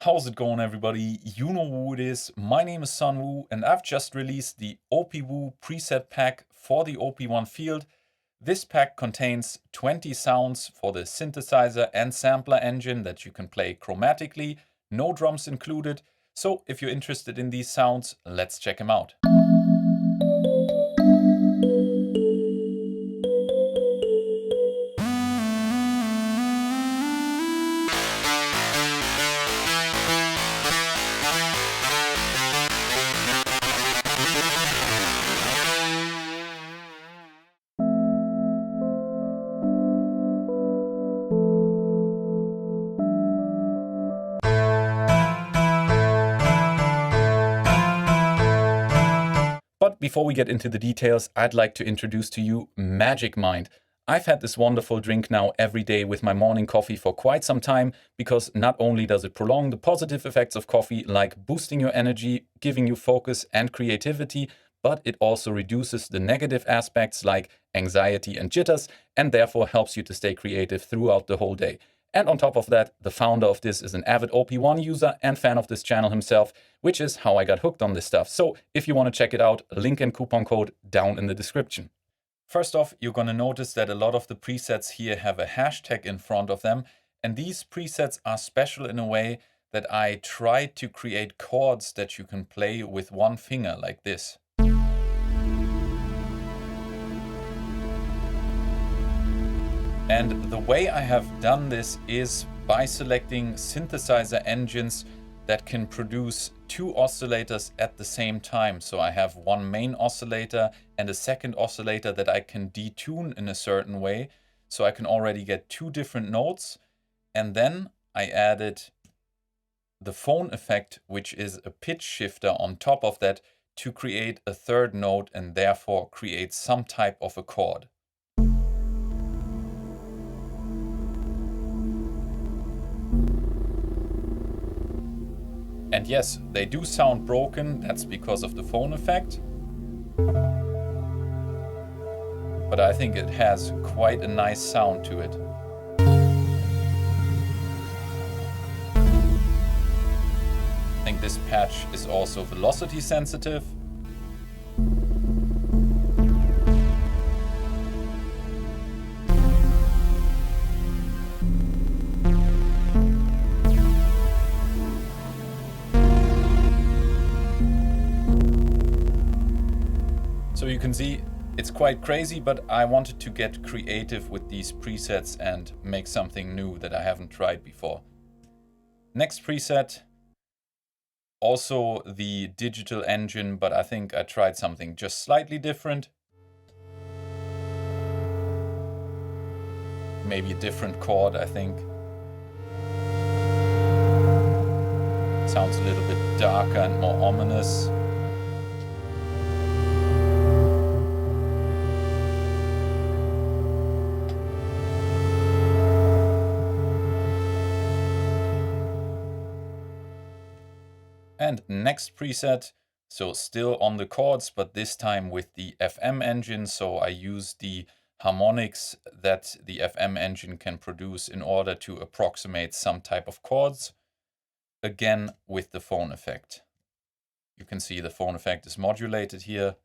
How's it going, everybody? You know who it is. My name is Sunwoo, and I've just released the OP-1 preset pack for the OP-1 field. This pack contains 20 sounds for the synthesizer and sampler engine that you can play chromatically, no drums included. So if you're interested in these sounds, let's check them out. But before we get into the details, I'd like to introduce to you Magic Mind. I've had this wonderful drink now every day with my morning coffee for quite some time, because not only does it prolong the positive effects of coffee, like boosting your energy, giving you focus and creativity, but it also reduces the negative aspects like anxiety and jitters, and therefore helps you to stay creative throughout the whole day. And on top of that, the founder of this is an avid OP-1 user and fan of this channel himself, which is how I got hooked on this stuff. So if you want to check it out, link and coupon code down in the description. First off, you're going to notice that a lot of the presets here have a hashtag in front of them. And these presets are special in a way that I tried to create chords that you can play with one finger like this. And the way I have done this is by selecting synthesizer engines that can produce two oscillators at the same time. So I have one main oscillator and a second oscillator that I can detune in a certain way. So I can already get two different notes. And then I added the phone effect, which is a pitch shifter on top of that to create a third note and therefore create some type of a chord. And yes, they do sound broken, that's because of the phone effect. But I think it has quite a nice sound to it. I think this patch is also velocity sensitive. So you can see it's quite crazy, but I wanted to get creative with these presets and make something new that I haven't tried before. Next preset, also the digital engine, but I think I tried something just slightly different. Maybe a different chord, I think. Sounds a little bit darker and more ominous. And next preset, so still on the chords, but this time with the FM engine. So I use the harmonics that the FM engine can produce in order to approximate some type of chords. Again, with the phone effect. You can see the phone effect is modulated here.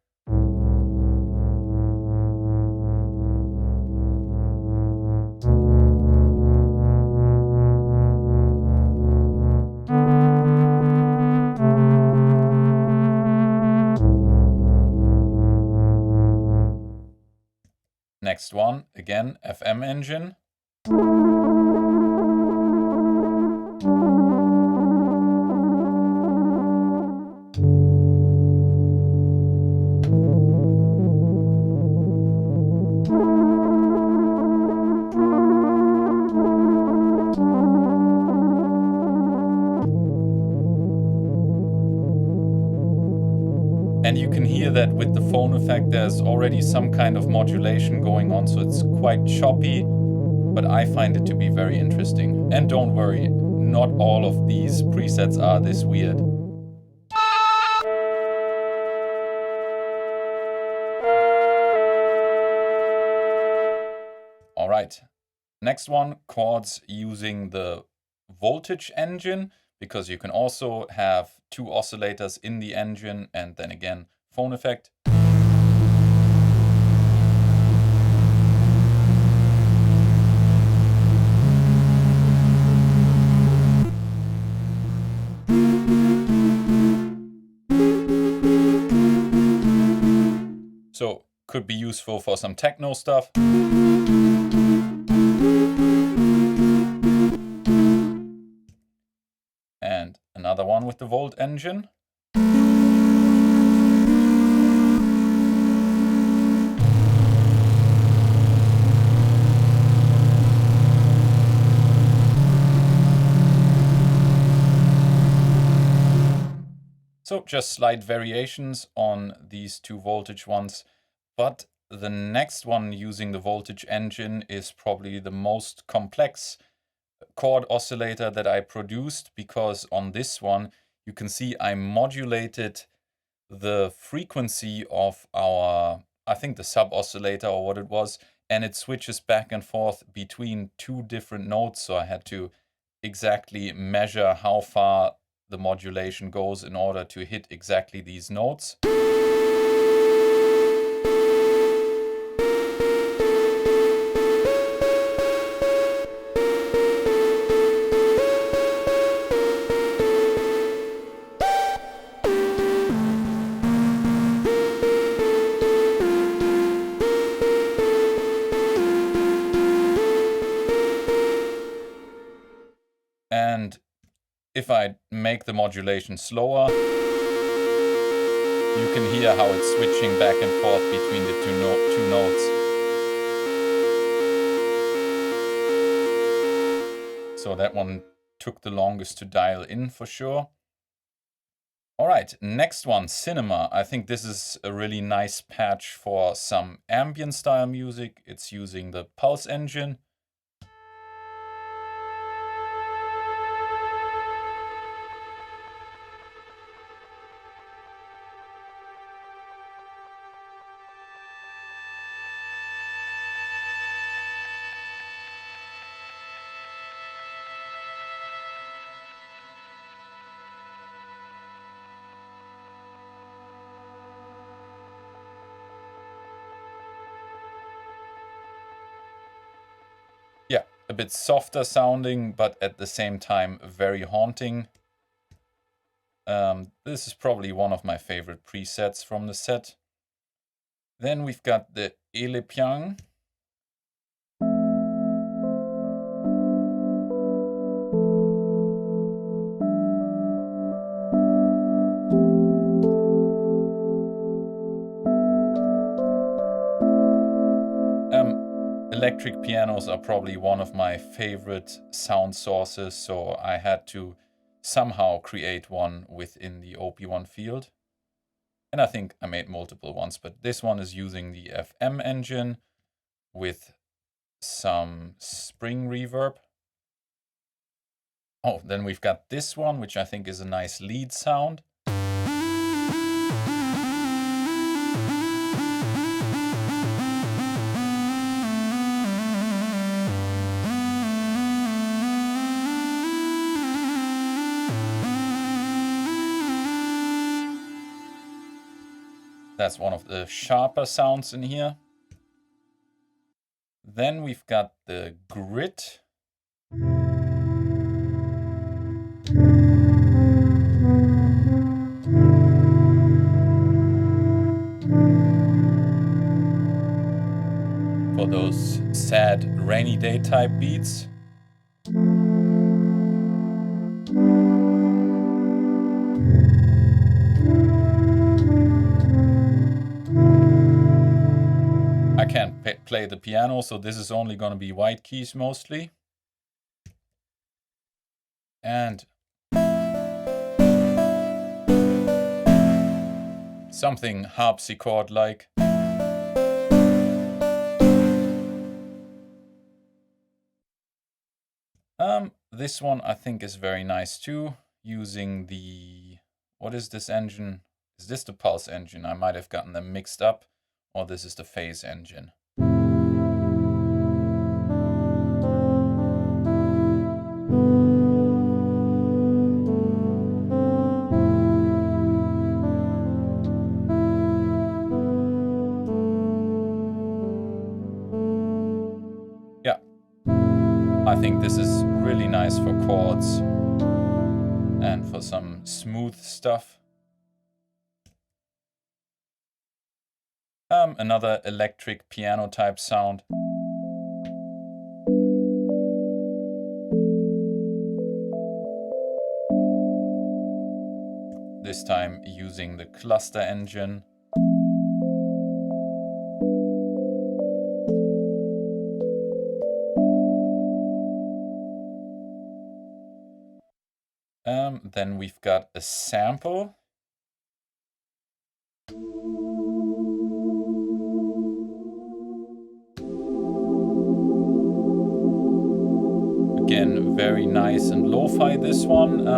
Next one, again, FM engine. And you can hear that with the phone effect, there's already some kind of modulation going on, so it's quite choppy, but I find it to be very interesting. And don't worry, not all of these presets are this weird. All right, next one, chords using the voltage engine, because you can also have two oscillators in the engine and then again phone effect. So could be useful for some techno stuff. And another one with the volt engine. So just slight variations on these two voltage ones, but the next one using the voltage engine is probably the most complex chord oscillator that I produced, because on this one you can see I modulated the frequency of our, I think the sub oscillator or what it was, and it switches back and forth between two different notes, so I had to exactly measure how far the modulation goes in order to hit exactly these notes. And if I make the modulation slower, you can hear how it's switching back and forth between the two notes. So that one took the longest to dial in for sure. All right, next one, Cinema. I think this is a really nice patch for some ambient style music. It's using the Pulse engine. Yeah, a bit softer sounding, but at the same time very haunting. This is probably one of my favorite presets from the set. Then we've got the Elepiang. Electric pianos are probably one of my favorite sound sources, so I had to somehow create one within the OP-1 field. And I think I made multiple ones, but this one is using the FM engine with some spring reverb. Oh, then we've got this one, which I think is a nice lead sound. That's one of the sharper sounds in here. Then we've got the grit. For those sad rainy day type beats. I can't play the piano, so this is only going to be white keys mostly. And something harpsichord-like. This one I think is very nice too, using the, what is this engine? Is this the Pulse engine? I might have gotten them mixed up, or this is the Phase engine. for some smooth stuff. Another electric piano type sound. This time using the cluster engine. Then we've got a sample. Again, very nice and lo-fi, this one.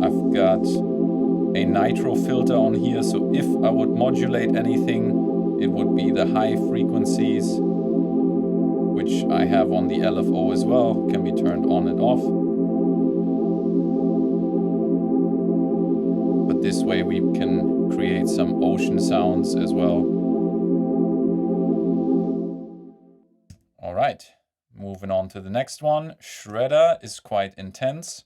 I've got a nitro filter on here, so if I would modulate anything, it would be the high frequencies, which I have on the LFO as well, can be turned on and off. But this way we can create some ocean sounds as well. All right, moving on to the next one. Shredder is quite intense.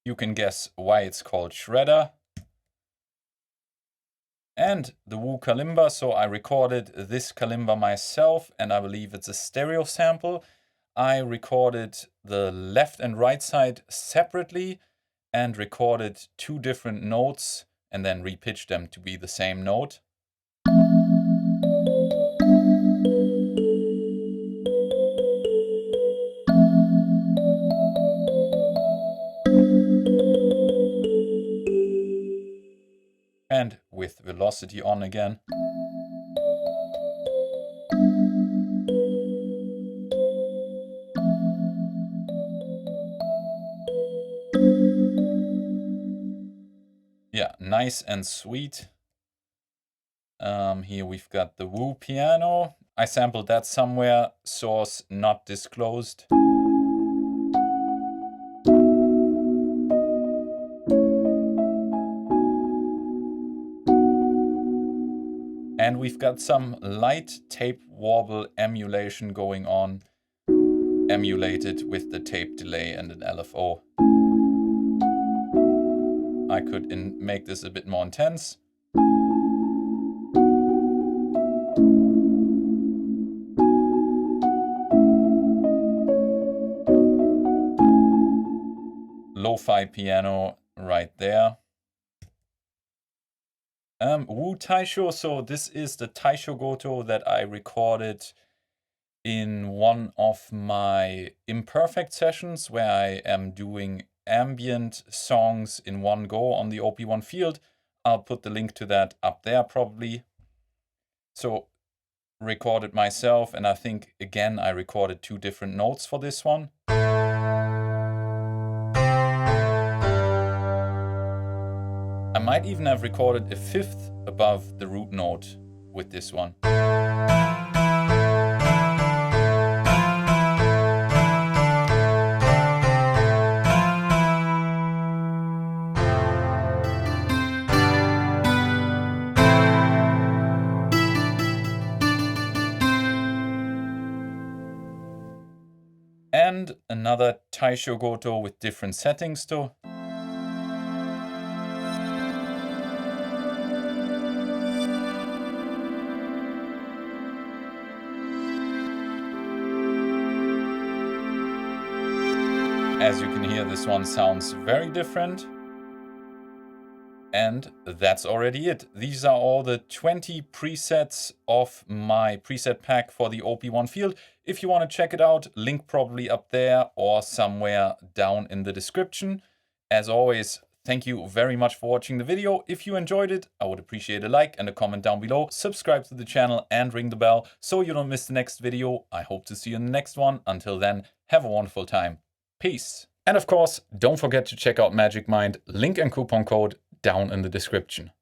You can guess why it's called Shredder. And the Woo Kalimba, so I recorded this kalimba myself, and I believe it's a stereo sample. I recorded the left and right side separately and recorded 2 different notes and then repitched them to be the same note. And with velocity on again. Yeah, nice and sweet. Here we've got the Woo piano. I sampled that somewhere, source not disclosed. And we've got some light tape warble emulation going on, emulated with the tape delay and an LFO. I could make this a bit more intense. Lo-fi piano right there. Woo Taisho, so this is the Taisho Goto that I recorded in one of my imperfect sessions where I am doing ambient songs in one go on the OP-1 field. I'll put the link to that up there probably. So recorded myself, and I think again I recorded 2 different notes for this one. I might even have recorded a 5th above the root note with this one. And another Taisho Goto with different settings too. As you can hear, this one sounds very different. And that's already it. These are all the 20 presets of my preset pack for the OP-1 field. If you want to check it out, link probably up there or somewhere down in the description. As always, thank you very much for watching the video. If you enjoyed it, I would appreciate a like and a comment down below. Subscribe to the channel and ring the bell so you don't miss the next video. I hope to see you in the next one. Until then, have a wonderful time. Peace. And of course, don't forget to check out Magic Mind, link and coupon code down in the description.